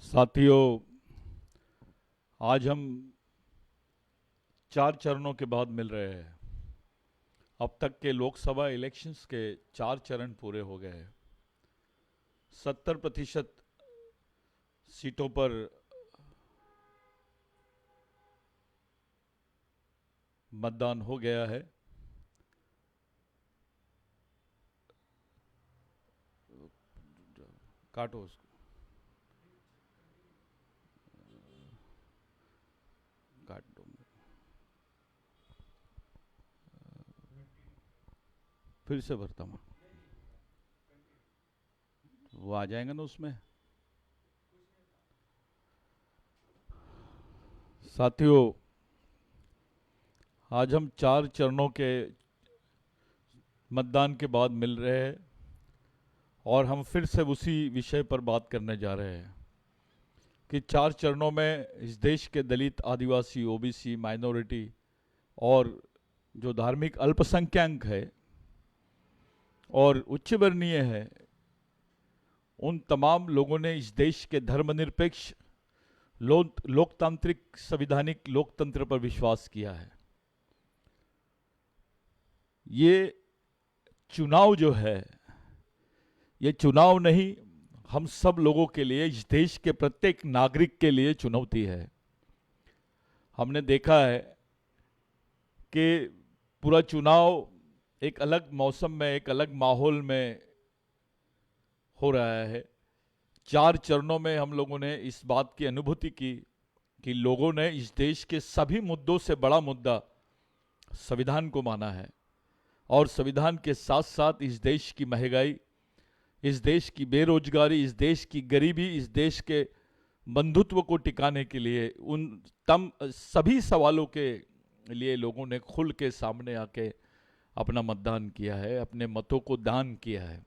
साथियों, आज हम 4 चरणों के बाद मिल रहे हैं। अब तक के लोकसभा इलेक्शंस के 4 चरण पूरे हो गए हैं। 70% सीटों पर मतदान हो गया है। काटो उसको, काट दो। फिर से भरता हूँ, वो आ जाएगा ना उसमें। साथियों, आज हम 4 चरणों के मतदान के बाद मिल रहे हैं और हम फिर से उसी विषय पर बात करने जा रहे हैं कि 4 चरणों में इस देश के दलित, आदिवासी, ओबीसी, माइनॉरिटी और जो धार्मिक अल्पसंख्यक है और उच्च वर्णीय है, उन तमाम लोगों ने इस देश के धर्मनिरपेक्ष लोकतांत्रिक संवैधानिक लोकतंत्र पर विश्वास किया है। ये चुनाव जो है, ये चुनाव नहीं, हम सब लोगों के लिए, इस देश के प्रत्येक नागरिक के लिए चुनौती है। हमने देखा है कि पूरा चुनाव एक अलग मौसम में, एक अलग माहौल में हो रहा है। 4 चरणों में हम लोगों ने इस बात की अनुभूति की कि लोगों ने इस देश के सभी मुद्दों से बड़ा मुद्दा संविधान को माना है और संविधान के साथ साथ इस देश की महंगाई, इस देश की बेरोजगारी, इस देश की गरीबी, इस देश के बंधुत्व को टिकाने के लिए उन सभी सवालों के लिए लोगों ने खुल के सामने आके अपना मतदान किया है, अपने मतों को दान किया है।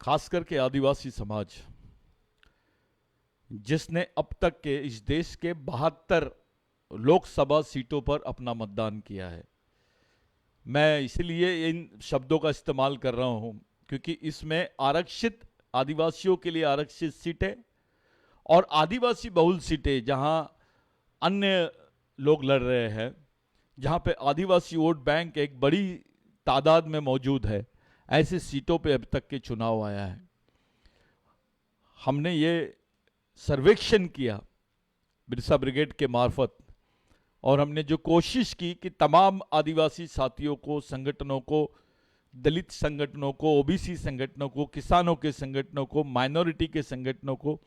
खास करके आदिवासी समाज, जिसने अब तक के इस देश के 72 लोकसभा सीटों पर अपना मतदान किया है। मैं इसलिए इन शब्दों का इस्तेमाल कर रहा हूं क्योंकि इसमें आरक्षित, आदिवासियों के लिए आरक्षित सीटें और आदिवासी बहुल सीटें जहां अन्य लोग लड़ रहे हैं, जहां पे आदिवासी वोट बैंक एक बड़ी तादाद में मौजूद है, ऐसे सीटों पे अब तक के चुनाव आया है। हमने ये सर्वेक्षण किया बिरसा ब्रिगेड के मार्फत और हमने जो कोशिश की कि तमाम आदिवासी साथियों को, संगठनों को, दलित संगठनों को, ओबीसी संगठनों को, किसानों के संगठनों को, माइनॉरिटी के संगठनों को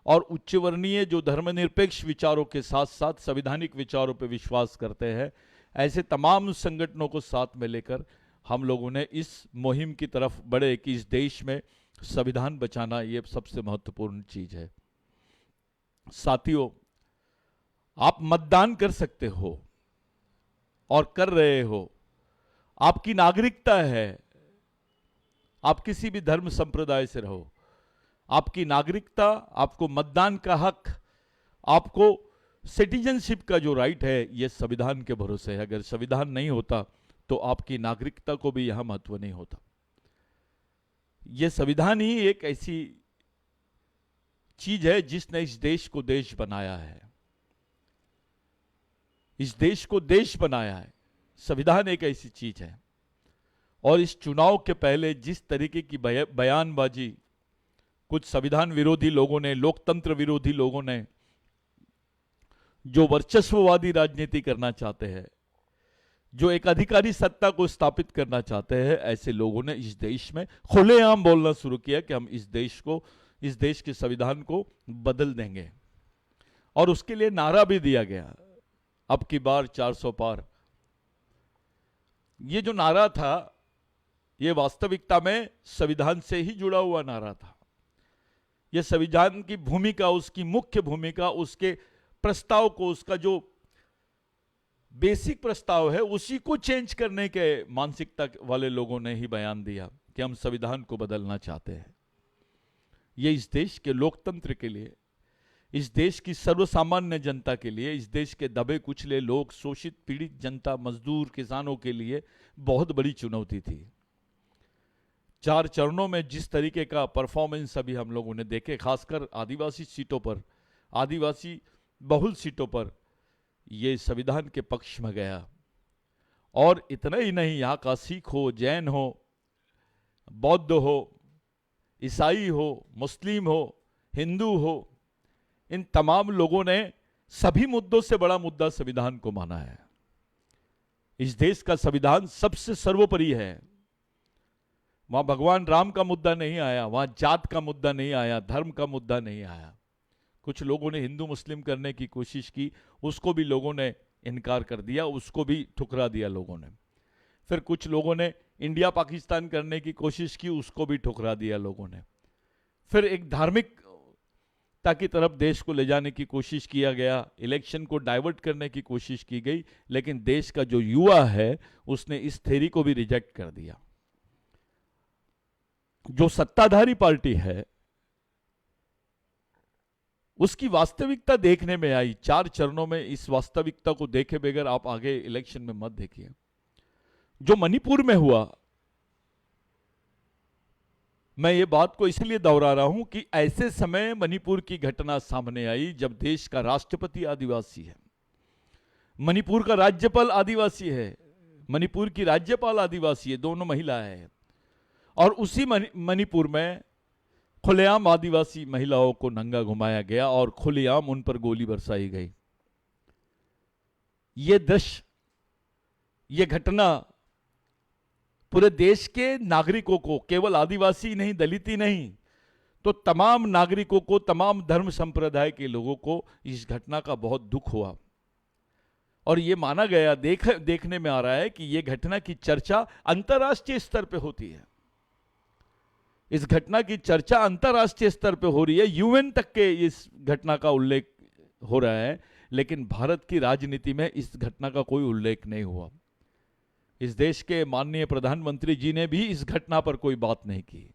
और उच्च वर्णीय जो धर्मनिरपेक्ष विचारों के साथ साथ संवैधानिक विचारों पर विश्वास करते हैं, ऐसे तमाम संगठनों को साथ में लेकर हम लोगों ने इस मुहिम की तरफ बढ़े कि इस देश में संविधान बचाना ये सबसे महत्वपूर्ण चीज है। साथियों, आप मतदान कर सकते हो और कर रहे हो, आपकी नागरिकता है। आप किसी भी धर्म संप्रदाय से रहो, आपकी नागरिकता, आपको मतदान का हक, आपको सिटीजनशिप का जो राइट है, यह संविधान के भरोसे है। अगर संविधान नहीं होता तो आपकी नागरिकता को भी यहां महत्व नहीं होता। यह संविधान ही एक ऐसी चीज है जिसने इस देश को देश बनाया है, इस देश को देश बनाया है। संविधान एक ऐसी चीज है। और इस चुनाव के पहले जिस तरीके की बयानबाजी कुछ संविधान विरोधी लोगों ने, लोकतंत्र विरोधी लोगों ने, जो वर्चस्ववादी राजनीति करना चाहते हैं, जो एक अधिकारी सत्ता को स्थापित करना चाहते हैं, ऐसे लोगों ने इस देश में खुलेआम बोलना शुरू किया कि हम इस देश को, इस देश के संविधान को बदल देंगे। और उसके लिए नारा भी दिया गया, अब की बार 400 पार। ये जो नारा था, ये वास्तविकता में संविधान से ही जुड़ा हुआ नारा था। ये संविधान की भूमिका, उसकी मुख्य भूमिका, उसके प्रस्ताव को, उसका जो बेसिक प्रस्ताव है, उसी को चेंज करने के मानसिकता वाले लोगों ने ही बयान दिया कि हम संविधान को बदलना चाहते हैं। ये इस देश के लोकतंत्र के लिए, इस देश की सर्वसामान्य जनता के लिए, इस देश के दबे कुचले लोग, शोषित पीड़ित जनता, मजदूर, किसानों के लिए बहुत बड़ी चुनौती थी। 4 चरणों में जिस तरीके का परफॉर्मेंस अभी हम लोगों ने देखे, खासकर आदिवासी सीटों पर, आदिवासी बहुल सीटों पर, ये संविधान के पक्ष में गया। और इतना ही नहीं, यहाँ का सिख हो, जैन हो, बौद्ध हो, ईसाई हो, मुस्लिम हो, हिंदू हो, इन तमाम लोगों ने सभी मुद्दों से बड़ा मुद्दा संविधान को माना है। इस देश का संविधान सबसे सर्वोपरि है। वहां भगवान राम का मुद्दा नहीं आया, वहां जात का मुद्दा नहीं आया, धर्म का मुद्दा नहीं आया। कुछ लोगों ने हिंदू मुस्लिम करने की कोशिश की, उसको भी लोगों ने इनकार कर दिया, उसको भी ठुकरा दिया लोगों ने। फिर कुछ लोगों ने इंडिया पाकिस्तान करने की कोशिश की, उसको भी ठुकरा दिया लोगों ने। फिर एक धार्मिकता की तरफ देश को ले जाने की कोशिश किया गया, इलेक्शन को डाइवर्ट करने की कोशिश की गई, लेकिन देश का जो युवा है उसने इस थ्योरी को भी रिजेक्ट कर दिया। जो सत्ताधारी पार्टी है उसकी वास्तविकता देखने में आई 4 चरणों में। इस वास्तविकता को देखे बगैर आप आगे इलेक्शन में मत देखिए। जो मणिपुर में हुआ, मैं ये बात को इसलिए दोहरा रहा हूं कि ऐसे समय मणिपुर की घटना सामने आई जब देश का राष्ट्रपति आदिवासी है, मणिपुर का राज्यपाल आदिवासी है, मणिपुर की राज्यपाल आदिवासी है, दोनों महिलाएं हैं। और उसी मणिपुर में खुलेआम आदिवासी महिलाओं को नंगा घुमाया गया और खुलेआम उन पर गोली बरसाई गई। ये दृश्य, ये घटना पूरे देश के नागरिकों को, केवल आदिवासी नहीं, दलित ही नहीं, तो तमाम नागरिकों को, तमाम धर्म संप्रदाय के लोगों को इस घटना का बहुत दुख हुआ। और ये माना गया, देखने में आ रहा है कि यह घटना की चर्चा अंतर्राष्ट्रीय स्तर पे होती है। इस घटना की चर्चा अंतर्राष्ट्रीय स्तर पे हो रही है, यूएन तक के इस घटना का उल्लेख हो रहा है, लेकिन भारत की राजनीति में इस घटना का कोई उल्लेख नहीं हुआ। इस देश के माननीय प्रधानमंत्री जी ने भी इस घटना पर कोई बात नहीं की,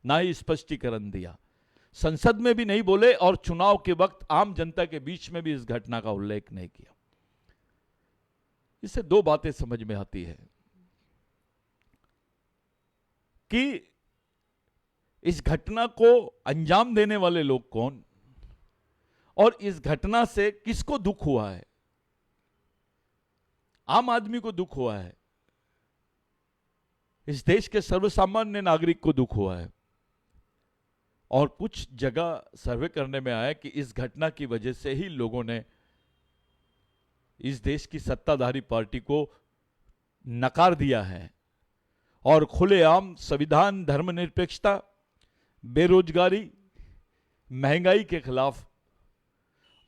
ना ही स्पष्टीकरण दिया, संसद में भी नहीं बोले और चुनाव के वक्त आम जनता के बीच में भी इस घटना का उल्लेख नहीं किया। इससे 2 बातें समझ में आती है कि इस घटना को अंजाम देने वाले लोग कौन, और इस घटना से किसको दुख हुआ है। आम आदमी को दुख हुआ है, इस देश के सर्वसामान्य नागरिक को दुख हुआ है। और कुछ जगह सर्वे करने में आया कि इस घटना की वजह से ही लोगों ने इस देश की सत्ताधारी पार्टी को नकार दिया है और खुलेआम संविधान, धर्मनिरपेक्षता, बेरोजगारी, महंगाई के खिलाफ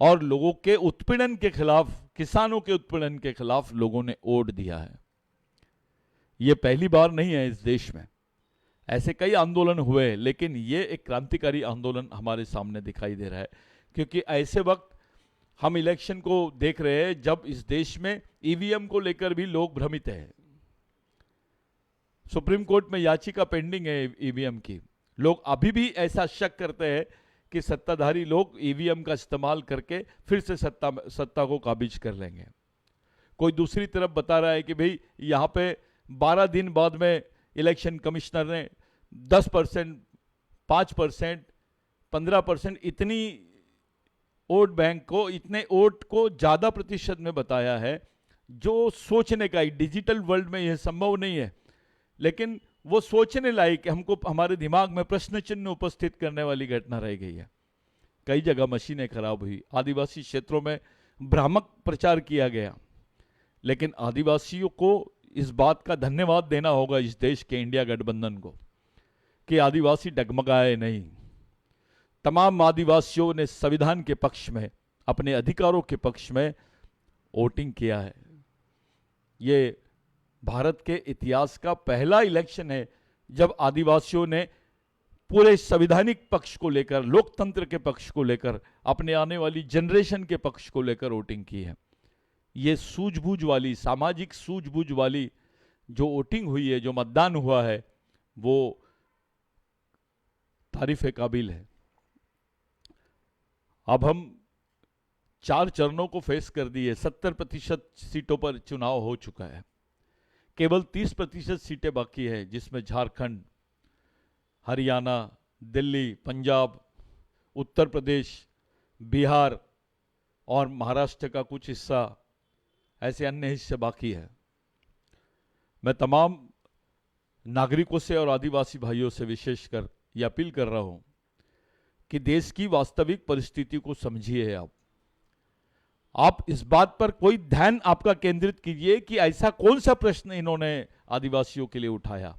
और लोगों के उत्पीड़न के खिलाफ, किसानों के उत्पीड़न के खिलाफ लोगों ने वोट दिया है। यह पहली बार नहीं है इस देश में, ऐसे कई आंदोलन हुए, लेकिन यह एक क्रांतिकारी आंदोलन हमारे सामने दिखाई दे रहा है। क्योंकि ऐसे वक्त हम इलेक्शन को देख रहे हैं जब इस देश में ईवीएम को लेकर भी लोग भ्रमित हैं। सुप्रीम कोर्ट में याचिका पेंडिंग है ईवीएम की। लोग अभी भी ऐसा शक करते हैं कि सत्ताधारी लोग ईवीएम का इस्तेमाल करके फिर से सत्ता को काबिज कर लेंगे। कोई दूसरी तरफ बता रहा है कि भाई यहाँ पे 12 दिन बाद में इलेक्शन कमिश्नर ने 10%, 5%, 15% इतनी वोट बैंक को, इतने वोट को ज़्यादा प्रतिशत में बताया है, जो सोचने का, डिजिटल वर्ल्ड में यह संभव नहीं है, लेकिन वो सोचने लायक, हमको हमारे दिमाग में प्रश्न चिन्ह उपस्थित करने वाली घटना रह गई है। कई जगह मशीनें खराब हुई, आदिवासी क्षेत्रों में भ्रामक प्रचार किया गया, लेकिन आदिवासियों को इस बात का धन्यवाद देना होगा इस देश के इंडिया गठबंधन को कि आदिवासी डगमगाए नहीं। तमाम आदिवासियों ने संविधान के पक्ष में, अपने अधिकारों के पक्ष में वोटिंग किया है। ये भारत के इतिहास का पहला इलेक्शन है जब आदिवासियों ने पूरे संवैधानिक पक्ष को लेकर, लोकतंत्र के पक्ष को लेकर, अपने आने वाली जनरेशन के पक्ष को लेकर वोटिंग की है। ये सूझबूझ वाली, सामाजिक सूझबूझ वाली जो वोटिंग हुई है, जो मतदान हुआ है, वो तारीफ काबिल है। अब हम 4 चरणों को फेस कर दिए, 70% सीटों पर चुनाव हो चुका है, केवल 30% सीटें बाकी है, जिसमें झारखंड, हरियाणा, दिल्ली, पंजाब, उत्तर प्रदेश, बिहार और महाराष्ट्र का कुछ हिस्सा, ऐसे अन्य हिस्से बाकी है। मैं तमाम नागरिकों से और आदिवासी भाइयों से विशेषकर यह अपील कर रहा हूं कि देश की वास्तविक परिस्थिति को समझिए। आप इस बात पर कोई ध्यान आपका केंद्रित कीजिए कि ऐसा कौन सा प्रश्न इन्होंने आदिवासियों के लिए उठाया।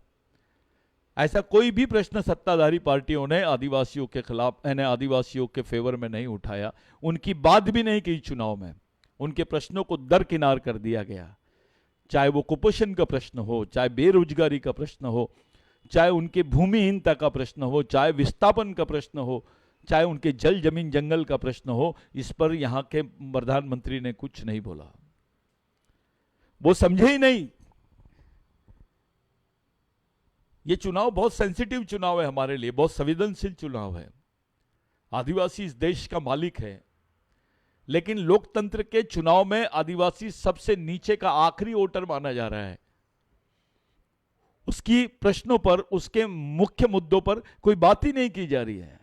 ऐसा कोई भी प्रश्न सत्ताधारी पार्टियों ने आदिवासियों के खिलाफ, आदिवासियों के फेवर में नहीं उठाया। उनकी बात भी नहीं की चुनाव में। उनके प्रश्नों को दरकिनार कर दिया गया। चाहे वो कुपोषण का प्रश्न हो, चाहे बेरोजगारी का प्रश्न हो, चाहे उनके भूमिहीनता का प्रश्न हो, चाहे विस्थापन का प्रश्न हो, चाहे उनके जल जमीन जंगल का प्रश्न हो, इस पर यहां के प्रधानमंत्री ने कुछ नहीं बोला। वो समझे ही नहीं। ये चुनाव बहुत सेंसिटिव चुनाव है हमारे लिए, बहुत संवेदनशील चुनाव है। आदिवासी इस देश का मालिक है, लेकिन लोकतंत्र के चुनाव में आदिवासी सबसे नीचे का आखिरी वोटर माना जा रहा है। उसकी प्रश्नों पर, उसके मुख्य मुद्दों पर कोई बात ही नहीं की जा रही है।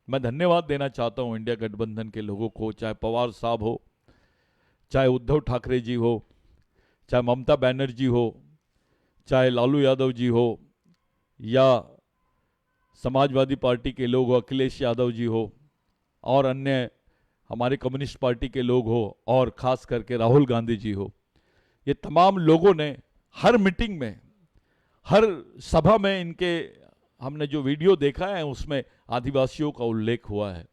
मैं धन्यवाद देना चाहता हूं इंडिया गठबंधन के लोगों को, चाहे पवार साहब हो, चाहे उद्धव ठाकरे जी हो, चाहे ममता बनर्जी हो, चाहे लालू यादव जी हो, या समाजवादी पार्टी के लोग हो, अखिलेश यादव जी हो, और अन्य हमारे कम्युनिस्ट पार्टी के लोग हो, और खास करके राहुल गांधी जी हो। ये तमाम लोगों ने हर मीटिंग में, हर सभा में, इनके हमने जो वीडियो देखा है उसमें आदिवासियों का उल्लेख हुआ है।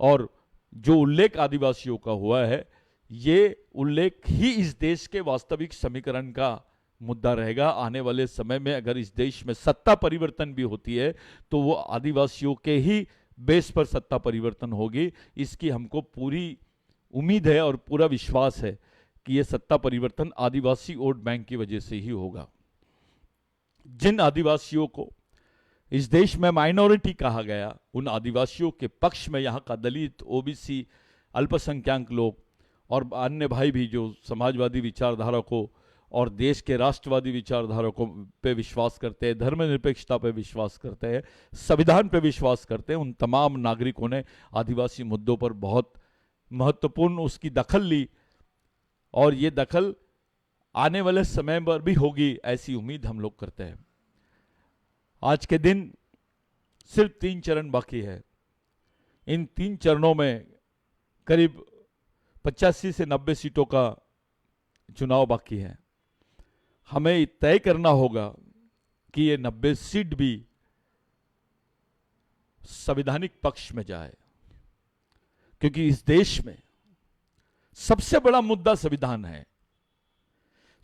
और जो उल्लेख आदिवासियों का हुआ है, ये उल्लेख ही इस देश के वास्तविक समीकरण का मुद्दा रहेगा। आने वाले समय में अगर इस देश में सत्ता परिवर्तन भी होती है तो वो आदिवासियों के ही बेस पर सत्ता परिवर्तन होगी। इसकी हमको पूरी उम्मीद है और पूरा विश्वास है कि ये सत्ता परिवर्तन आदिवासी वोट बैंक की वजह से ही होगा। जिन आदिवासियों को इस देश में माइनॉरिटी कहा गया, उन आदिवासियों के पक्ष में यहाँ का दलित, ओबीसी, अल्पसंख्यक लोग और अन्य भाई भी जो समाजवादी विचारधारा को और देश के राष्ट्रवादी विचारधारा को पे विश्वास करते हैं, धर्मनिरपेक्षता पे विश्वास करते हैं, संविधान पे विश्वास करते हैं, उन तमाम नागरिकों ने आदिवासी मुद्दों पर बहुत महत्वपूर्ण उसकी दखल ली। और ये दखल आने वाले समय पर भी होगी, ऐसी उम्मीद हम लोग करते हैं। आज के दिन सिर्फ 3 चरण बाकी है। इन 3 चरणों में करीब 85 से 90 सीटों का चुनाव बाकी है। हमें तय करना होगा कि ये 90 सीट भी संवैधानिक पक्ष में जाए, क्योंकि इस देश में सबसे बड़ा मुद्दा संविधान है।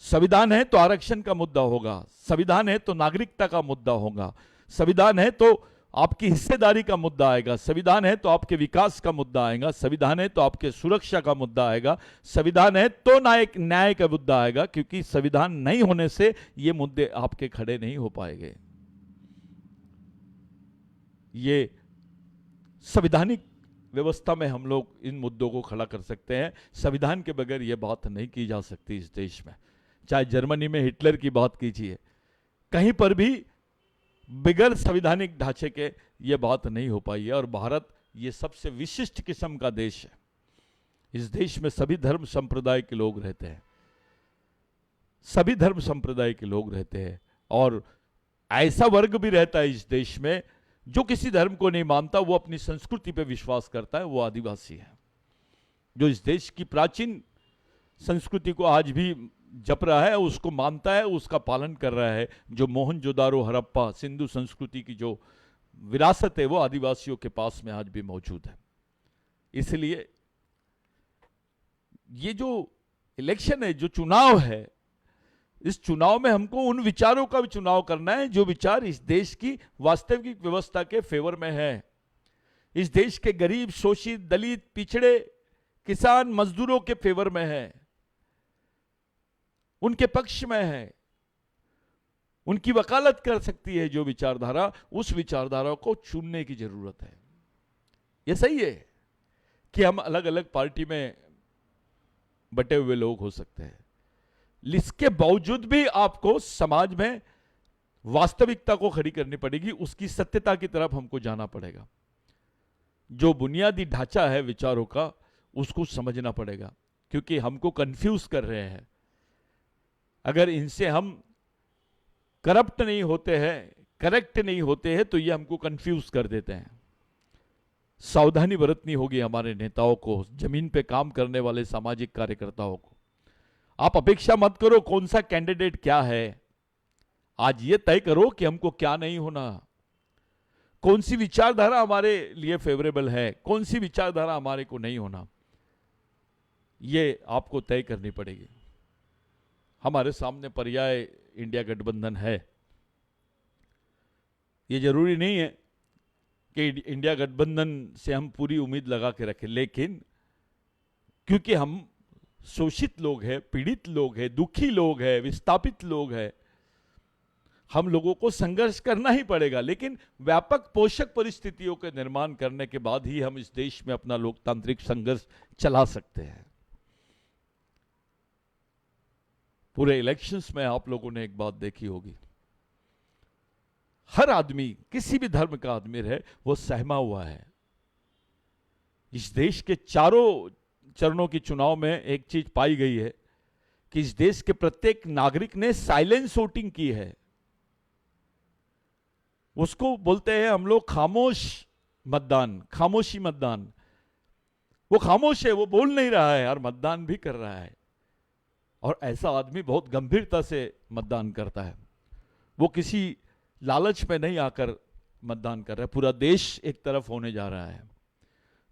संविधान है तो आरक्षण का मुद्दा होगा, संविधान है तो नागरिकता का मुद्दा होगा, संविधान है तो आपकी हिस्सेदारी का मुद्दा आएगा, संविधान है तो आपके विकास का मुद्दा आएगा, संविधान है तो आपके सुरक्षा का मुद्दा आएगा, संविधान है तो न्याय का मुद्दा आएगा। क्योंकि संविधान नहीं होने से ये मुद्दे आपके खड़े नहीं हो पाएंगे। ये संवैधानिक व्यवस्था में हम लोग इन मुद्दों को खड़ा कर सकते हैं। संविधान के बगैर ये बात नहीं की जा सकती इस देश में। चाहे जर्मनी में हिटलर की बात कीजिए, कहीं पर भी बगैर संवैधानिक ढांचे के ये बात नहीं हो पाई है। और भारत ये सबसे विशिष्ट किस्म का देश है। इस देश में सभी धर्म संप्रदाय के लोग रहते हैं, सभी धर्म संप्रदाय के लोग रहते हैं। और ऐसा वर्ग भी रहता है इस देश में जो किसी धर्म को नहीं मानता, वो अपनी संस्कृति पे विश्वास करता है, वो आदिवासी है। जो इस देश की प्राचीन संस्कृति को आज भी जप रहा है, उसको मानता है, उसका पालन कर रहा है। जो मोहनजोदारो, हड़प्पा, सिंधु संस्कृति की जो विरासत है वो आदिवासियों के पास में आज भी मौजूद है। इसलिए ये जो इलेक्शन है, जो चुनाव है, इस चुनाव में हमको उन विचारों का भी चुनाव करना है जो विचार इस देश की वास्तविक व्यवस्था के फेवर में है। इस देश के गरीब, शोषित, दलित, पिछड़े, किसान, मजदूरों के फेवर में है, उनके पक्ष में है, उनकी वकालत कर सकती है जो विचारधारा। उस विचारधारा को चुनने की जरूरत है। यह सही है कि हम अलग अलग पार्टी में बटे हुए लोग हो सकते हैं, इसके बावजूद भी आपको समाज में वास्तविकता को खड़ी करनी पड़ेगी, उसकी सत्यता की तरफ हमको जाना पड़ेगा। जो बुनियादी ढांचा है विचारों का उसको समझना पड़ेगा, क्योंकि हमको कंफ्यूज कर रहे हैं। अगर इनसे हम करप्ट नहीं होते हैं, करेक्ट नहीं होते हैं, तो ये हमको कंफ्यूज कर देते हैं। सावधानी बरतनी होगी हमारे नेताओं को, जमीन पे काम करने वाले सामाजिक कार्यकर्ताओं को। आप अपेक्षा मत करो कौन सा कैंडिडेट क्या है, आज ये तय करो कि हमको क्या नहीं होना, कौन सी विचारधारा हमारे लिए फेवरेबल है, कौन सी विचारधारा हमारे को नहीं होना, ये आपको तय करनी पड़ेगी। हमारे सामने पर्याय इंडिया गठबंधन है। ये जरूरी नहीं है कि इंडिया गठबंधन से हम पूरी उम्मीद लगा के रखें, लेकिन क्योंकि हम शोषित लोग हैं, पीड़ित लोग हैं, दुखी लोग हैं, विस्थापित लोग हैं, हम लोगों को संघर्ष करना ही पड़ेगा। लेकिन व्यापक पोषक परिस्थितियों के निर्माण करने के बाद ही हम इस देश में अपना लोकतांत्रिक संघर्ष चला सकते हैं। पूरे इलेक्शंस में आप लोगों ने एक बात देखी होगी, हर आदमी, किसी भी धर्म का आदमी रहे, वो सहमा हुआ है। इस देश के चारों चरणों की चुनाव में एक चीज पाई गई है कि इस देश के प्रत्येक नागरिक ने साइलेंस वोटिंग की है। उसको बोलते हैं हम लोग खामोश मतदान, खामोशी मतदान। वो खामोश है, वो बोल नहीं रहा है और मतदान भी कर रहा है। और ऐसा आदमी बहुत गंभीरता से मतदान करता है, वो किसी लालच में नहीं आकर मतदान कर रहा है। पूरा देश एक तरफ होने जा रहा है।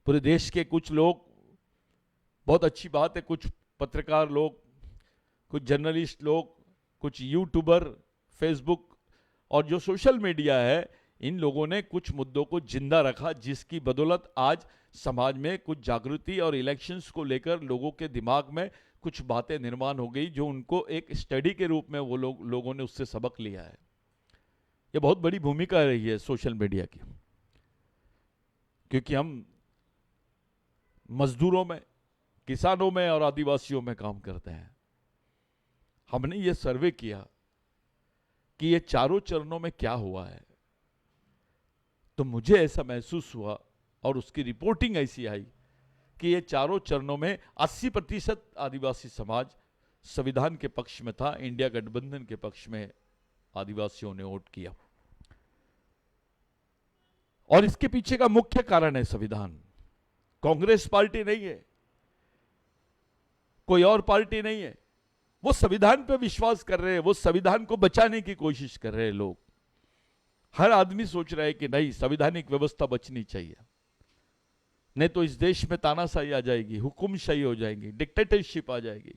पूरे देश के कुछ लोग, बहुत अच्छी बात है, कुछ पत्रकार लोग, कुछ जर्नलिस्ट लोग, कुछ यूट्यूबर, फेसबुक और जो सोशल मीडिया है, इन लोगों ने कुछ मुद्दों को जिंदा रखा, जिसकी बदौलत आज समाज में कुछ जागृति और इलेक्शंस को लेकर लोगों के दिमाग में कुछ बातें निर्माण हो गई, जो उनको एक स्टडी के रूप में वो लोगों ने उससे सबक लिया है। ये बहुत बड़ी भूमिका रही है सोशल मीडिया की, क्योंकि हम मजदूरों में, किसानों में और आदिवासियों में काम करते हैं। हमने ये सर्वे किया कि ये चारों चरणों में क्या हुआ है, तो मुझे ऐसा महसूस हुआ और उसकी रिपोर्टिंग ऐसी आई कि ये चारों चरणों में 80% आदिवासी समाज संविधान के पक्ष में था, इंडिया गठबंधन के पक्ष में आदिवासियों ने वोट किया। और इसके पीछे का मुख्य कारण है संविधान। कांग्रेस पार्टी नहीं है, कोई और पार्टी नहीं है, वो संविधान पे विश्वास कर रहे हैं, वो संविधान को बचाने की कोशिश कर रहे हैं लोग। हर आदमी सोच रहा है कि नहीं, संवैधानिक व्यवस्था बचनी चाहिए, नहीं तो इस देश में तानाशाही आ जाएगी, हुकुमशाही हो जाएगी, डिक्टेटरशिप आ जाएगी।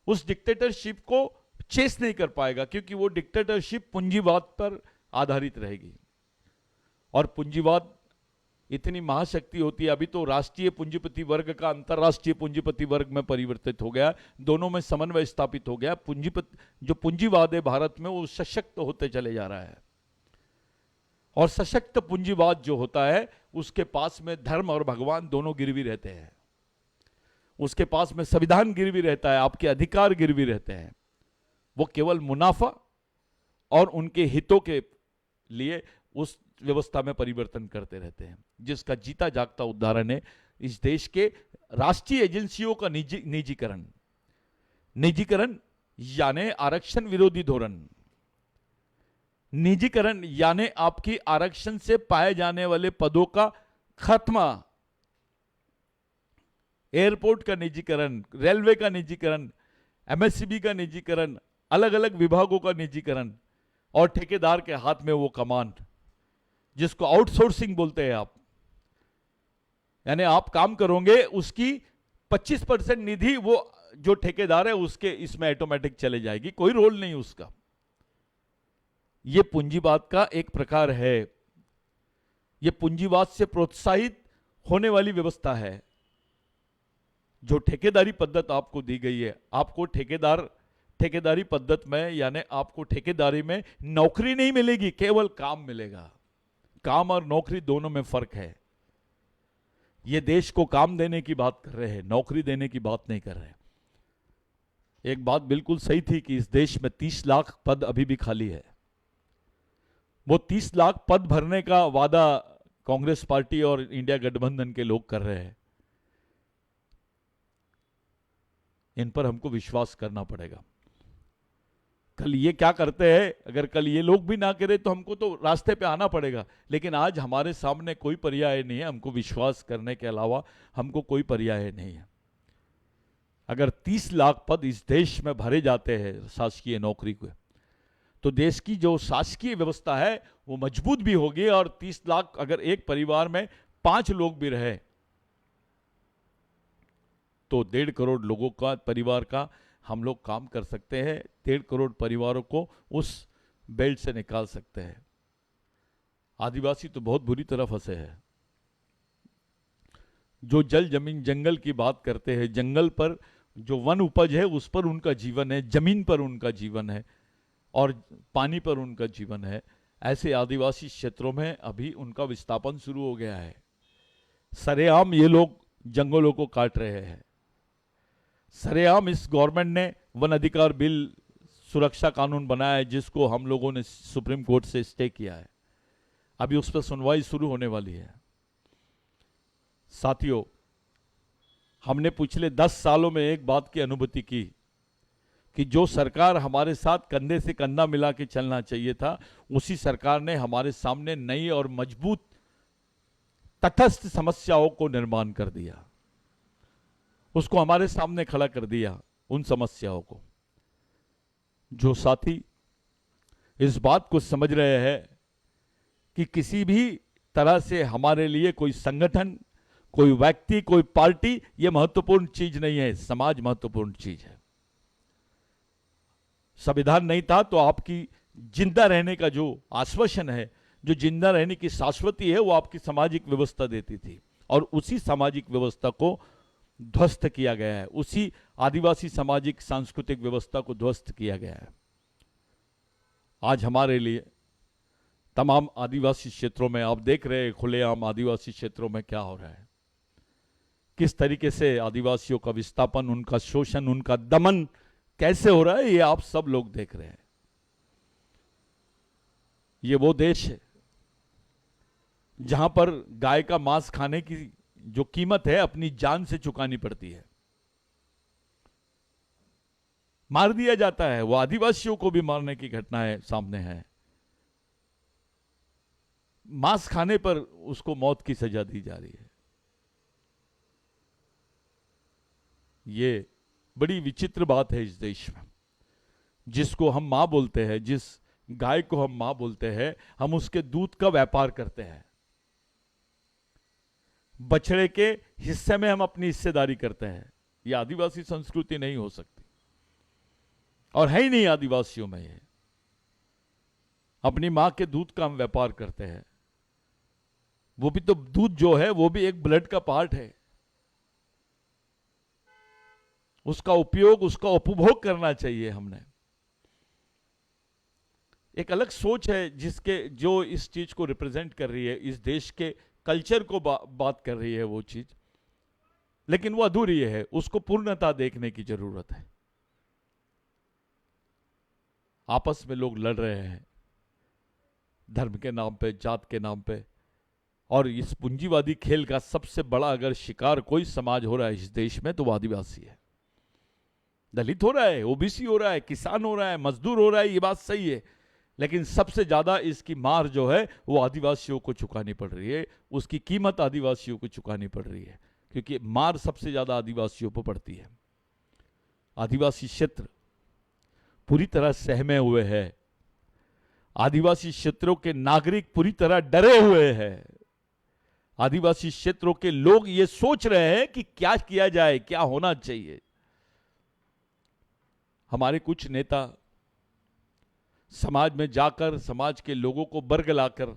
उस डिक्टेटरशिप को चेस नहीं कर पाएगा, क्योंकि वो डिक्टेटरशिप पूंजीवाद पर आधारित रहेगी। और पूंजीवाद इतनी महाशक्ति होती है, अभी तो राष्ट्रीय पूंजीपति वर्ग का अंतरराष्ट्रीय पूंजीपति वर्ग में परिवर्तित हो गया, दोनों में समन्वय स्थापित हो गया। जो पूंजीवाद है भारत में, वो सशक्त होते चले जा रहा है। और सशक्त पूंजीवाद जो होता है, उसके पास में धर्म और भगवान दोनों गिरवी रहते हैं, उसके पास में संविधान गिरवी रहता है, आपके अधिकार गिरवी रहते हैं। वो केवल मुनाफा और उनके हितों के लिए उस व्यवस्था में परिवर्तन करते रहते हैं, जिसका जीता जागता उदाहरण है इस देश के राष्ट्रीय एजेंसियों का निजीकरण। निजीकरण यानी आरक्षण विरोधी धोरण, निजीकरण यानी आपकी आरक्षण से पाए जाने वाले पदों का खात्मा, एयरपोर्ट का निजीकरण, रेलवे का निजीकरण, एमएससीबी का निजीकरण, अलग अलग विभागों का निजीकरण, और ठेकेदार के हाथ में वो कमांड, जिसको आउटसोर्सिंग बोलते हैं आप। यानी आप काम करोगे, उसकी 25% निधि वो जो ठेकेदार है उसके इसमें ऑटोमेटिक चले जाएगी, कोई रोल नहीं उसका। ये पूंजीवाद का एक प्रकार है, ये पूंजीवाद से प्रोत्साहित होने वाली व्यवस्था है। जो ठेकेदारी पद्धत आपको दी गई है, आपको ठेकेदारी पद्धत में, यानी आपको ठेकेदारी में नौकरी नहीं मिलेगी, केवल काम मिलेगा। काम और नौकरी दोनों में फर्क है। ये देश को काम देने की बात कर रहे हैं, नौकरी देने की बात नहीं कर रहे। एक बात बिल्कुल सही थी कि इस देश में 30 लाख पद अभी भी खाली है। वो 30 लाख पद भरने का वादा कांग्रेस पार्टी और इंडिया गठबंधन के लोग कर रहे हैं। इन पर हमको विश्वास करना पड़ेगा। कल ये क्या करते हैं, अगर कल ये लोग भी ना करें तो हमको तो रास्ते पे आना पड़ेगा। लेकिन आज हमारे सामने कोई पर्याय नहीं है, हमको विश्वास करने के अलावा हमको कोई पर्याय नहीं है। अगर 30 लाख पद इस देश में भरे जाते हैं शासकीय नौकरी के, तो देश की जो शासकीय व्यवस्था है वो मजबूत भी होगी। और 30 लाख अगर एक परिवार में 5 लोग भी रहे तो 1.5 करोड़ लोगों का परिवार का हम लोग काम कर सकते हैं। 1.5 करोड़ परिवारों को उस बेल्ट से निकाल सकते हैं। आदिवासी तो बहुत बुरी तरह फंसे हैं। जो जल जमीन जंगल की बात करते हैं, जंगल पर जो वन उपज है उस पर उनका जीवन है, जमीन पर उनका जीवन है और पानी पर उनका जीवन है। ऐसे आदिवासी क्षेत्रों में अभी उनका विस्थापन शुरू हो गया है। सरेआम ये लोग जंगलों को काट रहे हैं। सरेआम इस गवर्नमेंट ने वन अधिकार बिल सुरक्षा कानून बनाया है, जिसको हम लोगों ने सुप्रीम कोर्ट से स्टे किया है। अभी उस पर सुनवाई शुरू होने वाली है। साथियों, हमने पिछले 10 सालों में एक बात की अनुभूति की कि जो सरकार हमारे साथ कंधे से कंधा मिला के चलना चाहिए था, उसी सरकार ने हमारे सामने नई और मजबूत तटस्थ समस्याओं को निर्माण कर दिया। उसको हमारे सामने खड़ा कर दिया, उन समस्याओं को। जो साथी इस बात को समझ रहे हैं कि किसी भी तरह से हमारे लिए कोई संगठन, कोई व्यक्ति, कोई पार्टी ये महत्वपूर्ण चीज नहीं है, समाज महत्वपूर्ण चीज है। संविधान नहीं था तो आपकी जिंदा रहने का जो आश्वासन है, जो जिंदा रहने की शाश्वती है, वो आपकी सामाजिक व्यवस्था देती थी। और उसी सामाजिक व्यवस्था को ध्वस्त किया गया है, उसी आदिवासी सामाजिक सांस्कृतिक व्यवस्था को ध्वस्त किया गया है। आज हमारे लिए तमाम आदिवासी क्षेत्रों में आप देख रहे हैं खुलेआम आदिवासी क्षेत्रों में क्या हो रहा है, किस तरीके से आदिवासियों का विस्थापन, उनका शोषण, उनका दमन कैसे हो रहा है, ये आप सब लोग देख रहे हैं। ये वो देश है जहां पर गाय का मांस खाने की जो कीमत है अपनी जान से चुकानी पड़ती है। मार दिया जाता है, वो आदिवासियों को भी मारने की घटनाएं सामने है। मांस खाने पर उसको मौत की सजा दी जा रही है। ये बड़ी विचित्र बात है इस देश में। जिसको हम मां बोलते हैं, जिस गाय को हम मां बोलते हैं, हम उसके दूध का व्यापार करते हैं। बछड़े के हिस्से में हम अपनी हिस्सेदारी करते हैं। ये आदिवासी संस्कृति नहीं हो सकती और है ही नहीं आदिवासियों में। ये अपनी मां के दूध का हम व्यापार करते हैं। वो भी तो दूध जो है वो भी एक ब्लड का पार्ट है। उसका उपयोग, उसका उपभोग करना चाहिए। हमने एक अलग सोच है जिसके जो इस चीज को रिप्रेजेंट कर रही है, इस देश के कल्चर को बात कर रही है वो चीज, लेकिन वो अधूरी है। उसको पूर्णता देखने की जरूरत है। आपस में लोग लड़ रहे हैं धर्म के नाम पे, जात के नाम पे, और इस पूंजीवादी खेल का सबसे बड़ा अगर शिकार कोई समाज हो रहा है इस देश में तो वो आदिवासी है। दलित हो रहा है, ओबीसी हो रहा है, किसान हो रहा है, मजदूर हो रहा है, ये बात सही है, लेकिन सबसे ज्यादा इसकी मार जो है वो आदिवासियों को चुकानी पड़ रही है। उसकी कीमत आदिवासियों को चुकानी पड़ रही है, क्योंकि मार सबसे ज्यादा आदिवासियों पर पड़ती है। आदिवासी क्षेत्र पूरी तरह सहमे हुए हैं। आदिवासी क्षेत्रों के नागरिक पूरी तरह डरे हुए हैं। आदिवासी क्षेत्रों के लोग ये सोच रहे हैं कि क्या किया जाए, क्या होना चाहिए। हमारे कुछ नेता समाज में जाकर समाज के लोगों को बरगलाकर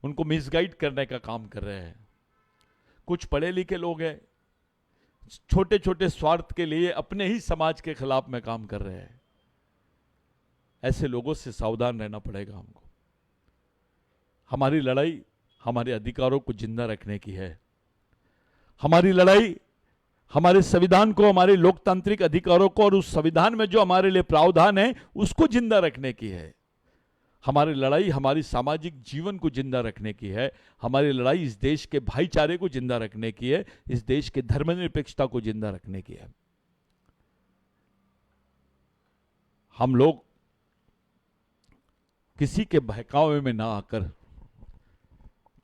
उनको मिसगाइड करने का काम कर रहे हैं। कुछ पढ़े लिखे लोग हैं, छोटे छोटे स्वार्थ के लिए अपने ही समाज के खिलाफ में काम कर रहे हैं। ऐसे लोगों से सावधान रहना पड़ेगा हमको। हमारी लड़ाई हमारे अधिकारों को जिंदा रखने की है। हमारी लड़ाई हमारे संविधान को, हमारे लोकतांत्रिक अधिकारों को और उस संविधान में जो हमारे लिए प्रावधान है उसको जिंदा रखने की है। हमारी लड़ाई हमारी सामाजिक जीवन को जिंदा रखने की है। हमारी लड़ाई इस देश के भाईचारे को जिंदा रखने की है, इस देश के धर्मनिरपेक्षता को जिंदा रखने की है। हम लोग किसी के बहकावे में ना आकर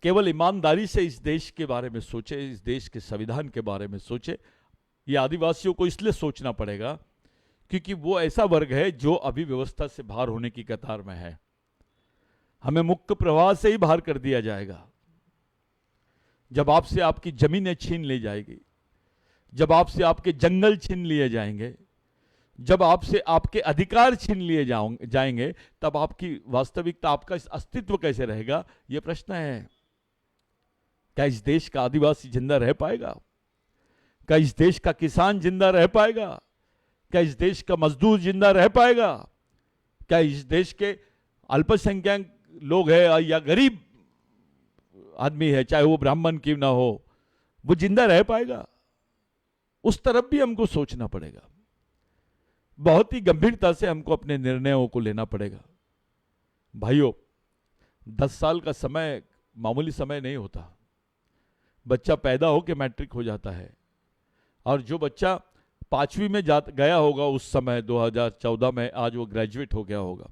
केवल ईमानदारी से इस देश के बारे में सोचे, इस देश के संविधान के बारे में सोचे। ये आदिवासियों को इसलिए सोचना पड़ेगा क्योंकि वो ऐसा वर्ग है जो अभी व्यवस्था से बाहर होने की कतार में है। हमें मुक्त प्रवाह से ही बाहर कर दिया जाएगा। जब आपसे आपकी जमीनें छीन ली जाएगी, जब आपसे आपके जंगल छीन लिए जाएंगे, जब आपसे आपके अधिकार छीन लिए जाएंगे, तब आपकी वास्तविकता, आपका इस अस्तित्व कैसे रहेगा? यह प्रश्न है। क्या इस देश का आदिवासी जिंदा रह पाएगा? क्या इस देश का किसान जिंदा रह पाएगा? क्या इस देश का मजदूर जिंदा रह पाएगा? क्या इस देश के अल्पसंख्यक लोग हैं या गरीब आदमी है, चाहे वो ब्राह्मण क्यों ना हो, वो जिंदा रह पाएगा? उस तरफ भी हमको सोचना पड़ेगा। बहुत ही गंभीरता से हमको अपने निर्णयों को लेना पड़ेगा। भाइयों, 10 साल का समय मामूली समय नहीं होता। बच्चा पैदा होकर मैट्रिक हो जाता है, और जो बच्चा 5वीं में गया होगा उस समय 2014 में, आज वो ग्रेजुएट हो गया होगा।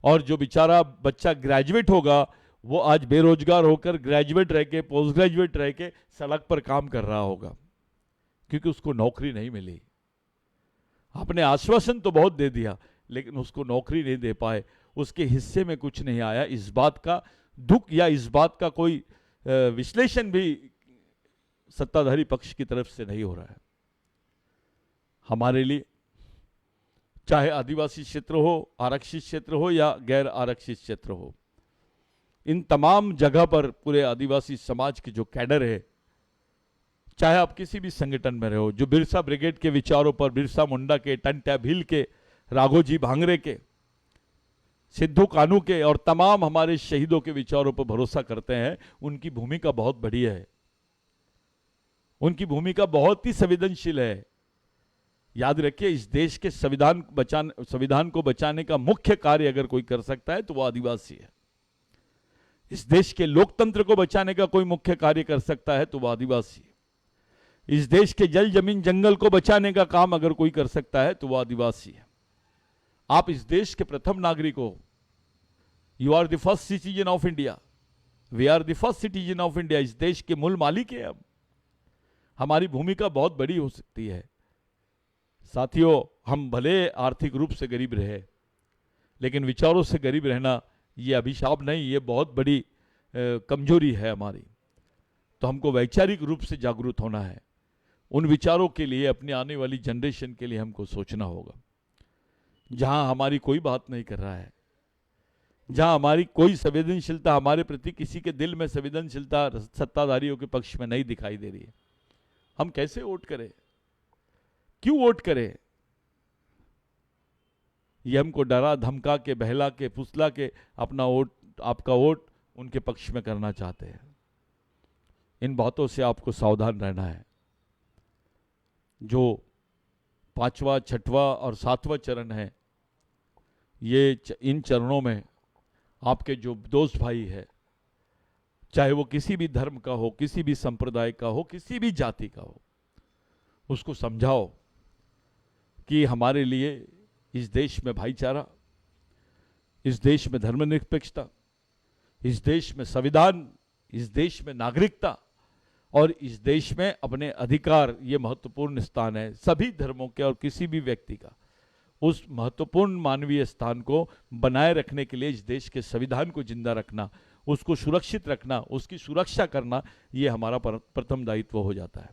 और जो बेचारा बच्चा ग्रेजुएट होगा वो आज बेरोजगार होकर ग्रेजुएट रह के, पोस्ट ग्रेजुएट रह के सड़क पर काम कर रहा होगा, क्योंकि उसको नौकरी नहीं मिली। आपने आश्वासन तो बहुत दे दिया, लेकिन उसको नौकरी नहीं दे पाए, उसके हिस्से में कुछ नहीं आया। इस बात का दुख या इस बात का कोई विश्लेषण भी सत्ताधारी पक्ष की तरफ से नहीं हो रहा है। हमारे लिए चाहे आदिवासी क्षेत्र हो, आरक्षित क्षेत्र हो या गैर आरक्षित क्षेत्र हो, इन तमाम जगह पर पूरे आदिवासी समाज की जो कैडर है, चाहे आप किसी भी संगठन में रहो, जो बिरसा ब्रिगेड के विचारों पर, बिरसा मुंडा के, टंट्या भील के, राघोजी भांगरे के, सिद्धू कानू के और तमाम हमारे शहीदों के विचारों पर भरोसा करते हैं, उनकी भूमिका बहुत बढ़िया है। उनकी भूमिका बहुत ही संवेदनशील है। याद रखिए, इस देश के संविधान को बचाने का मुख्य कार्य अगर कोई कर सकता है तो वो आदिवासी है। इस देश के लोकतंत्र को बचाने का कोई मुख्य कार्य कर सकता है तो वो आदिवासी है। इस देश के जल, जमीन, जंगल को बचाने का काम अगर कोई कर सकता है तो वो आदिवासी है। आप इस देश के प्रथम नागरिक हो। You are the first citizen of India. We are the first citizen of India. इस देश के मूल मालिक है हम। हमारी भूमिका बहुत बड़ी हो सकती है। साथियों, हम भले आर्थिक रूप से गरीब रहे, लेकिन विचारों से गरीब रहना ये अभिशाप नहीं, ये बहुत बड़ी कमजोरी है हमारी। तो हमको वैचारिक रूप से जागरूक होना है। उन विचारों के लिए, अपनी आने वाली जनरेशन के लिए हमको सोचना होगा। जहां हमारी कोई बात नहीं कर रहा है, जहां हमारी कोई संवेदनशीलता, हमारे प्रति किसी के दिल में संवेदनशीलता सत्ताधारियों के पक्ष में नहीं दिखाई दे रही है, हम कैसे वोट करें? क्यों वोट करें? ये हमको डरा धमका के, बहला के, फुसला के अपना वोट, आपका वोट उनके पक्ष में करना चाहते हैं। इन बातों से आपको सावधान रहना है। जो 5वां, 6वां और 7वां चरण है, ये इन चरणों में आपके जो दोस्त भाई है, चाहे वो किसी भी धर्म का हो, किसी भी संप्रदाय का हो, किसी भी जाति का हो, उसको समझाओ कि हमारे लिए इस देश में भाईचारा, इस देश में धर्मनिरपेक्षता, इस देश में संविधान, इस देश में नागरिकता और इस देश में अपने अधिकार, ये महत्वपूर्ण स्थान है सभी धर्मों के और किसी भी व्यक्ति का। उस महत्वपूर्ण मानवीय स्थान को बनाए रखने के लिए इस देश के संविधान को जिंदा रखना, उसको सुरक्षित रखना, उसकी सुरक्षा करना, ये हमारा प्रथम दायित्व हो जाता है।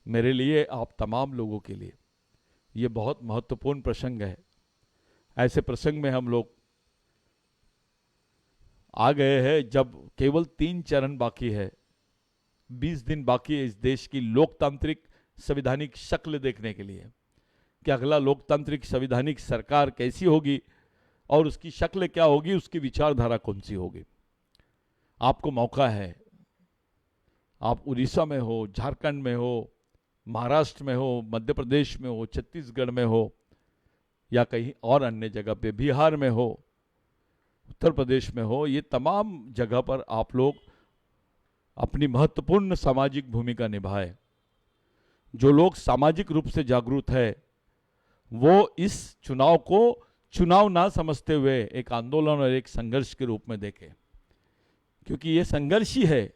मेरे लिए, आप तमाम लोगों के लिए ये बहुत महत्वपूर्ण प्रसंग है। ऐसे प्रसंग में हम लोग आ गए हैं जब केवल 3 चरण बाकी है, 20 दिन बाकी है इस देश की लोकतांत्रिक संवैधानिक शक्ल देखने के लिए कि अगला लोकतांत्रिक संवैधानिक सरकार कैसी होगी और उसकी शक्ल क्या होगी, उसकी विचारधारा कौन सी होगी। आपको मौका है, आप उड़ीसा में हो, झारखंड में हो, महाराष्ट्र में हो, मध्य प्रदेश में हो, छत्तीसगढ़ में हो या कहीं और अन्य जगह पे, बिहार में हो, उत्तर प्रदेश में हो, ये तमाम जगह पर आप लोग अपनी महत्वपूर्ण सामाजिक भूमिका निभाएं। जो लोग सामाजिक रूप से जागरूक है वो इस चुनाव को चुनाव ना समझते हुए एक आंदोलन और एक संघर्ष के रूप में देखें, क्योंकि ये संघर्ष ही है,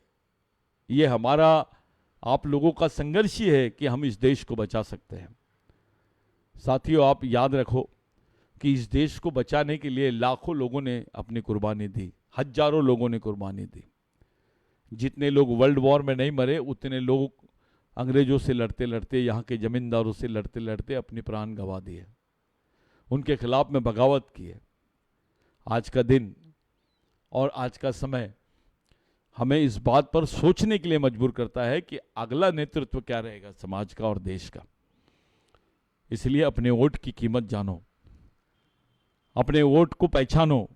ये हमारा आप लोगों का संघर्ष ही है कि हम इस देश को बचा सकते हैं। साथियों, आप याद रखो कि इस देश को बचाने के लिए लाखों लोगों ने अपनी कुर्बानी दी, हजारों लोगों ने कुर्बानी दी। जितने लोग वर्ल्ड वॉर में नहीं मरे, उतने लोग अंग्रेजों से लड़ते लड़ते, यहाँ के जमींदारों से लड़ते लड़ते अपनी प्राण गंवा दिए, उनके खिलाफ में बगावत की है। आज का दिन और आज का समय हमें इस बात पर सोचने के लिए मजबूर करता है कि अगला नेतृत्व क्या रहेगा समाज का और देश का। इसलिए अपने वोट की कीमत जानो, अपने वोट को पहचानो,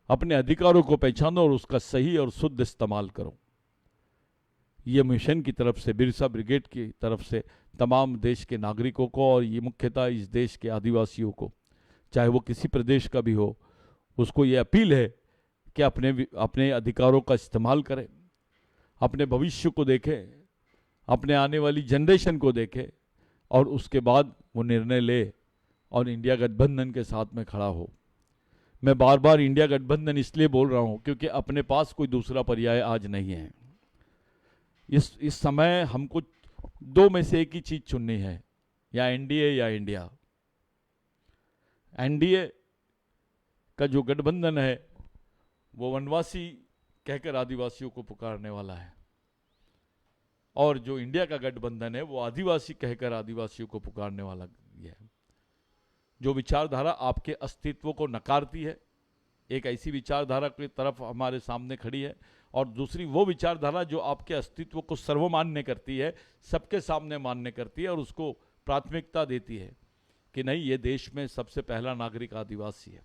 अपने अधिकारों को पहचानो और उसका सही और शुद्ध इस्तेमाल करो। ये मिशन की तरफ से, बिरसा ब्रिगेड की तरफ से तमाम देश के नागरिकों को और ये मुख्यतः इस देश के आदिवासियों को, चाहे वो किसी प्रदेश का भी हो, उसको ये अपील है कि अपने अधिकारों का इस्तेमाल करें, अपने भविष्य को देखें, अपने आने वाली जनरेशन को देखें और उसके बाद वो निर्णय ले और इंडिया गठबंधन के साथ में खड़ा हो। मैं बार बार इंडिया गठबंधन इसलिए बोल रहा हूं क्योंकि अपने पास कोई दूसरा पर्याय आज नहीं है। इस समय हमको दो में से एक ही चीज चुननी है, या एनडीए या इंडिया। एनडीए का जो गठबंधन है वो वनवासी कहकर आदिवासियों को पुकारने वाला है, और जो इंडिया का गठबंधन है वो आदिवासी कहकर आदिवासियों को पुकारने वाला है। जो विचारधारा आपके अस्तित्व को नकारती है, एक ऐसी विचारधारा की तरफ हमारे सामने खड़ी है, और दूसरी वो विचारधारा जो आपके अस्तित्व को सर्वमान्य करती है, सबके सामने मान्य करती है और उसको प्राथमिकता देती है कि नहीं, ये देश में सबसे पहला नागरिक आदिवासी है।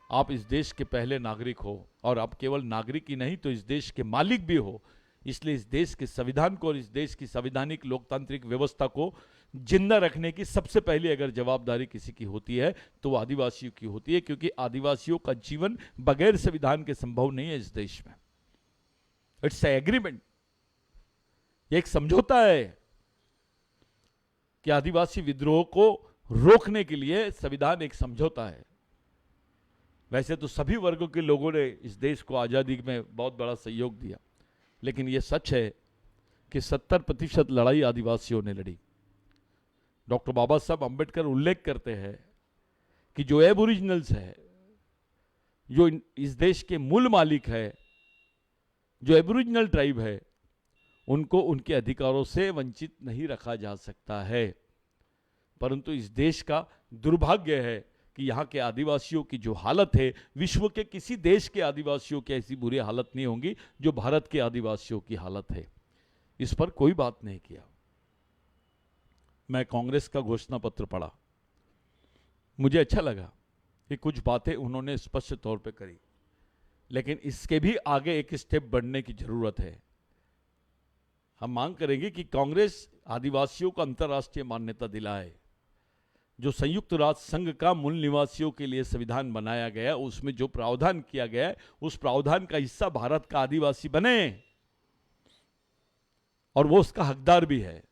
आप इस देश के पहले नागरिक हो, और आप केवल नागरिक ही नहीं तो इस देश के मालिक भी हो। इसलिए इस देश के संविधान को और इस देश की संवैधानिक लोकतांत्रिक व्यवस्था को जिंदा रखने की सबसे पहले अगर जवाबदारी किसी की होती है तो वो आदिवासियों की होती है, क्योंकि आदिवासियों का जीवन बगैर संविधान के संभव नहीं है इस देश में। इट्स एग्रीमेंट, ये एक समझौता है कि आदिवासी विद्रोह को रोकने के लिए संविधान एक समझौता है। वैसे तो सभी वर्गों के लोगों ने इस देश को आजादी में बहुत बड़ा सहयोग दिया, लेकिन यह सच है कि 70% लड़ाई आदिवासियों ने लड़ी। डॉक्टर बाबा साहब अंबेडकर उल्लेख करते हैं कि जो एबोरिजिनल्स है, जो इस देश के मूल मालिक है, जो एबोरिजिनल ट्राइब है, उनको उनके अधिकारों से वंचित नहीं रखा जा सकता है। परंतु इस देश का दुर्भाग्य है कि यहाँ के आदिवासियों की जो हालत है, विश्व के किसी देश के आदिवासियों की ऐसी बुरी हालत नहीं होगी जो भारत के आदिवासियों की हालत है। इस पर कोई बात नहीं किया। मैं कांग्रेस का घोषणा पत्र पढ़ा, मुझे अच्छा लगा कि कुछ बातें उन्होंने स्पष्ट तौर पे करी, लेकिन इसके भी आगे एक स्टेप बढ़ने की जरूरत है। हम मांग करेंगे कि कांग्रेस आदिवासियों को अंतर्राष्ट्रीय मान्यता दिलाए। जो संयुक्त राष्ट्र संघ का मूल निवासियों के लिए संविधान बनाया गया, उसमें जो प्रावधान किया गया है, उस प्रावधान का हिस्सा भारत का आदिवासी बने और वो उसका हकदार भी है।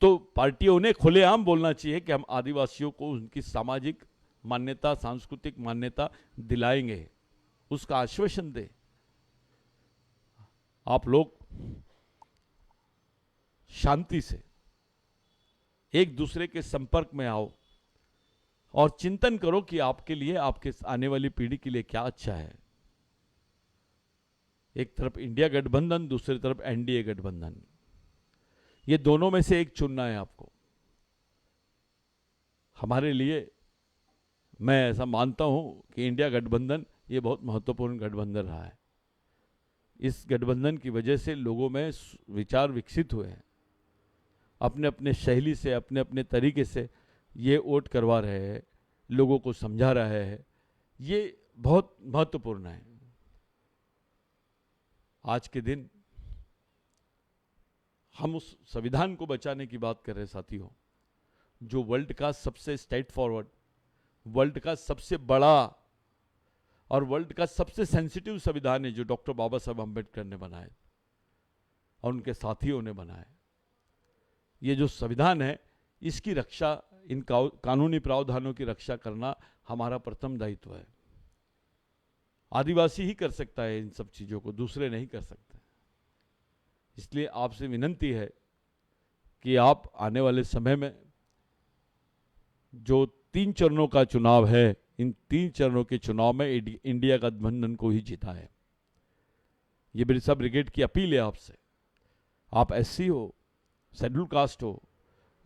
तो पार्टियों ने खुलेआम बोलना चाहिए कि हम आदिवासियों को उनकी सामाजिक मान्यता, सांस्कृतिक मान्यता दिलाएंगे, उसका आश्वासन दे। आप लोग शांति से एक दूसरे के संपर्क में आओ और चिंतन करो कि आपके लिए, आपके आने वाली पीढ़ी के लिए क्या अच्छा है। एक तरफ इंडिया गठबंधन, दूसरी तरफ एनडीए गठबंधन, ये दोनों में से एक चुनना है आपको। हमारे लिए, मैं ऐसा मानता हूं कि इंडिया गठबंधन ये बहुत महत्वपूर्ण गठबंधन रहा है। इस गठबंधन की वजह से लोगों में विचार विकसित हुए हैं, अपने अपने शैली से, अपने अपने तरीके से ये वोट करवा रहे हैं, लोगों को समझा रहे हैं। ये बहुत महत्वपूर्ण है। आज के दिन हम उस संविधान को बचाने की बात कर रहे हैं साथियों, जो वर्ल्ड का सबसे स्ट्रेट फॉरवर्ड, वर्ल्ड का सबसे बड़ा और वर्ल्ड का सबसे सेंसिटिव संविधान है जो डॉक्टर बाबा साहब अम्बेडकर ने बनाए और उनके साथियों ने बनाए। ये जो संविधान है, इसकी रक्षा, इन कानूनी प्रावधानों की रक्षा करना हमारा प्रथम दायित्व है। आदिवासी ही कर सकता है इन सब चीज़ों को, दूसरे नहीं कर सकते। इसलिए आपसे विनंती है कि आप आने वाले समय में जो 3 चरणों का चुनाव है, इन 3 चरणों के चुनाव में इंडिया गठबंधन को ही जीता है। ये बिरसा ब्रिगेड की अपील है आपसे। आप एससी हो, शेड्यूल कास्ट हो,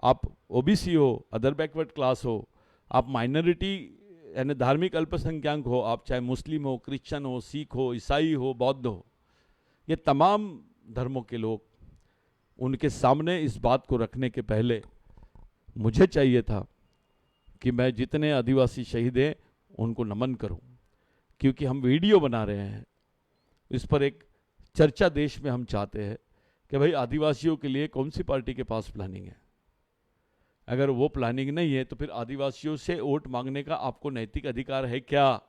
आप ओबीसी हो, अदर बैकवर्ड क्लास हो, आप माइनॉरिटी यानी धार्मिक अल्पसंख्यक हो, आप चाहे मुस्लिम हो, क्रिश्चियन हो, सिख हो, ईसाई हो, बौद्ध हो, ये तमाम धर्मों के लोग, उनके सामने इस बात को रखने के पहले मुझे चाहिए था कि मैं जितने आदिवासी शहीद हैं उनको नमन करूं, क्योंकि हम वीडियो बना रहे हैं, इस पर एक चर्चा देश में हम चाहते हैं कि भाई आदिवासियों के लिए कौन सी पार्टी के पास प्लानिंग है। अगर वो प्लानिंग नहीं है तो फिर आदिवासियों से वोट मांगने का आपको नैतिक अधिकार है क्या?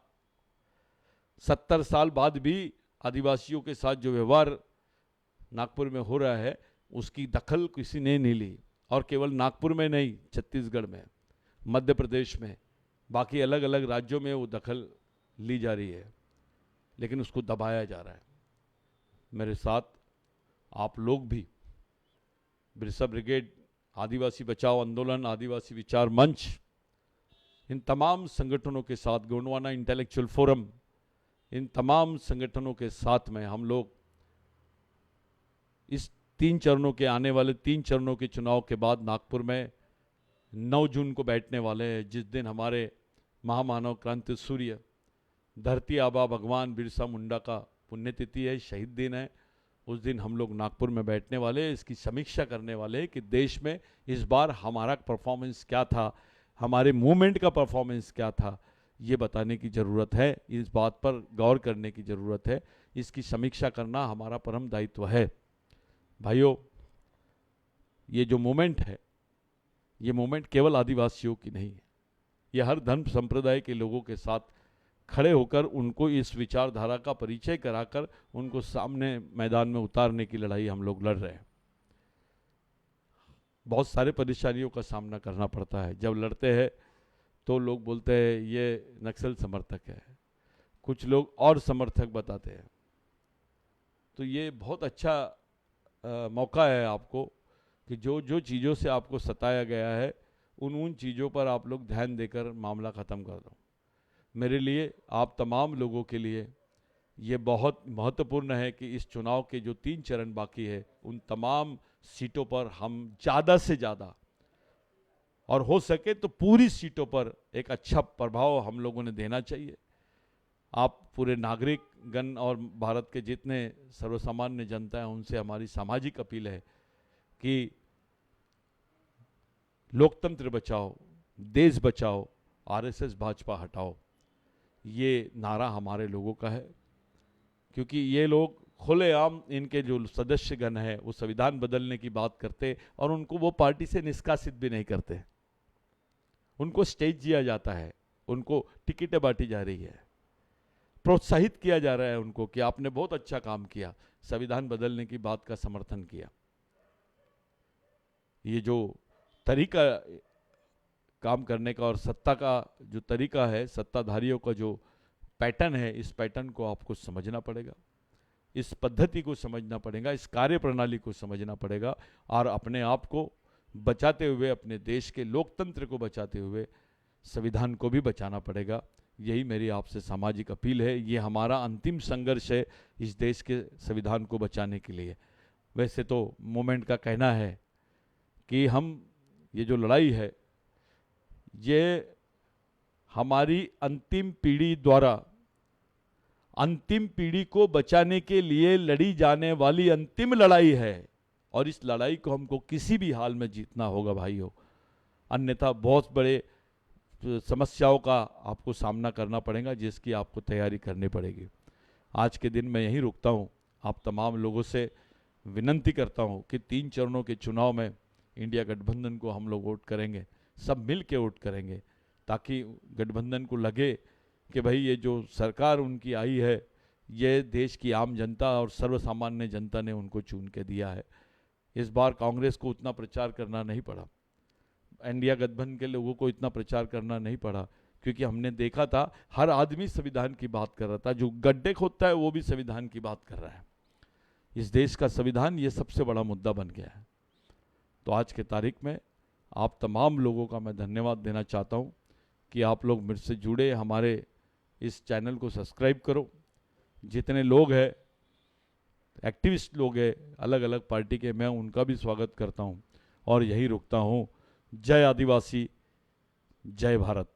70 साल बाद भी आदिवासियों के साथ जो व्यवहार नागपुर में हो रहा है उसकी दखल किसी ने नहीं ली। और केवल नागपुर में नहीं, छत्तीसगढ़ में, मध्य प्रदेश में, बाकी अलग अलग राज्यों में वो दखल ली जा रही है, लेकिन उसको दबाया जा रहा है। मेरे साथ आप लोग भी, बिरसा ब्रिगेड, आदिवासी बचाओ आंदोलन, आदिवासी विचार मंच, इन तमाम संगठनों के साथ, गोंडवाना इंटेलेक्चुअल फोरम, इन तमाम संगठनों के साथ में हम लोग इस 3 चरणों के, आने वाले 3 चरणों के चुनाव के बाद नागपुर में 9 जून को बैठने वाले हैं, जिस दिन हमारे महामानव क्रांति सूर्य धरती आबा भगवान बिरसा मुंडा का पुण्यतिथि है, शहीद दिन है। उस दिन हम लोग नागपुर में बैठने वाले हैं, इसकी समीक्षा करने वाले हैं कि देश में इस बार हमारा परफॉर्मेंस क्या था, हमारे मूवमेंट का परफॉर्मेंस क्या था, ये बताने की ज़रूरत है। इस बात पर गौर करने की ज़रूरत है, इसकी समीक्षा करना हमारा परम दायित्व है। भाइयों, ये जो मूवमेंट है, ये मूवमेंट केवल आदिवासियों की नहीं है, ये हर धर्म संप्रदाय के लोगों के साथ खड़े होकर उनको इस विचारधारा का परिचय कराकर उनको सामने मैदान में उतारने की लड़ाई हम लोग लड़ रहे हैं। बहुत सारे परेशानियों का सामना करना पड़ता है। जब लड़ते हैं तो लोग बोलते हैं ये नक्सल समर्थक है, कुछ लोग और समर्थक बताते हैं। तो ये बहुत अच्छा मौका है आपको कि जो जो चीज़ों से आपको सताया गया है उन चीज़ों पर आप लोग ध्यान देकर मामला ख़त्म कर दो। मेरे लिए, आप तमाम लोगों के लिए ये बहुत महत्वपूर्ण है कि इस चुनाव के जो 3 चरण बाकी है उन तमाम सीटों पर हम ज़्यादा से ज़्यादा और हो सके तो पूरी सीटों पर एक अच्छा प्रभाव हम लोगों ने देना चाहिए। आप पूरे नागरिकगण और भारत के जितने सर्वसामान्य जनता है उनसे हमारी सामाजिक अपील है कि लोकतंत्र बचाओ, देश बचाओ, आरएसएस भाजपा हटाओ, ये नारा हमारे लोगों का है। क्योंकि ये लोग खुलेआम, इनके जो सदस्यगण है वो संविधान बदलने की बात करते और उनको वो पार्टी से निष्कासित भी नहीं करते, उनको स्टेज दिया जाता है, उनको टिकटें बांटी जा रही है, प्रोत्साहित किया जा रहा है उनको कि आपने बहुत अच्छा काम किया, संविधान बदलने की बात का समर्थन किया। ये जो तरीका काम करने का और सत्ता का जो तरीका है, सत्ताधारियों का जो पैटर्न है, इस पैटर्न को आपको समझना पड़ेगा, इस पद्धति को समझना पड़ेगा, इस कार्य प्रणाली को समझना पड़ेगा और अपने आप को बचाते हुए, अपने देश के लोकतंत्र को बचाते हुए संविधान को भी बचाना पड़ेगा। यही मेरी आपसे सामाजिक अपील है। ये हमारा अंतिम संघर्ष है इस देश के संविधान को बचाने के लिए। वैसे तो मूवमेंट का कहना है कि हम ये जो लड़ाई है ये हमारी अंतिम पीढ़ी द्वारा अंतिम पीढ़ी को बचाने के लिए लड़ी जाने वाली अंतिम लड़ाई है और इस लड़ाई को हमको किसी भी हाल में जीतना होगा भाइयों, अन्यथा बहुत बड़े समस्याओं का आपको सामना करना पड़ेगा जिसकी आपको तैयारी करनी पड़ेगी। आज के दिन मैं यहीं रुकता हूँ। आप तमाम लोगों से विनंती करता हूँ कि 3 चरणों के चुनाव में इंडिया गठबंधन को हम लोग वोट करेंगे, सब मिल के वोट करेंगे ताकि गठबंधन को लगे कि भाई ये जो सरकार उनकी आई है ये देश की आम जनता और सर्वसामान्य जनता ने उनको चुन के दिया है। इस बार कांग्रेस को उतना प्रचार करना नहीं पड़ा, इंडिया गठबंधन के लोगों को इतना प्रचार करना नहीं पड़ा, क्योंकि हमने देखा था हर आदमी संविधान की बात कर रहा था, जो गड्ढे खोदता है वो भी संविधान की बात कर रहा है। इस देश का संविधान ये सबसे बड़ा मुद्दा बन गया है। तो आज के तारीख में आप तमाम लोगों का मैं धन्यवाद देना चाहता हूँ कि आप लोग मेरे से जुड़े, हमारे इस चैनल को सब्सक्राइब करो। जितने लोग हैं, एक्टिविस्ट लोग हैं अलग अलग पार्टी के, मैं उनका भी स्वागत करता हूँ और यही रुकता हूँ। जय आदिवासी, जय भारत।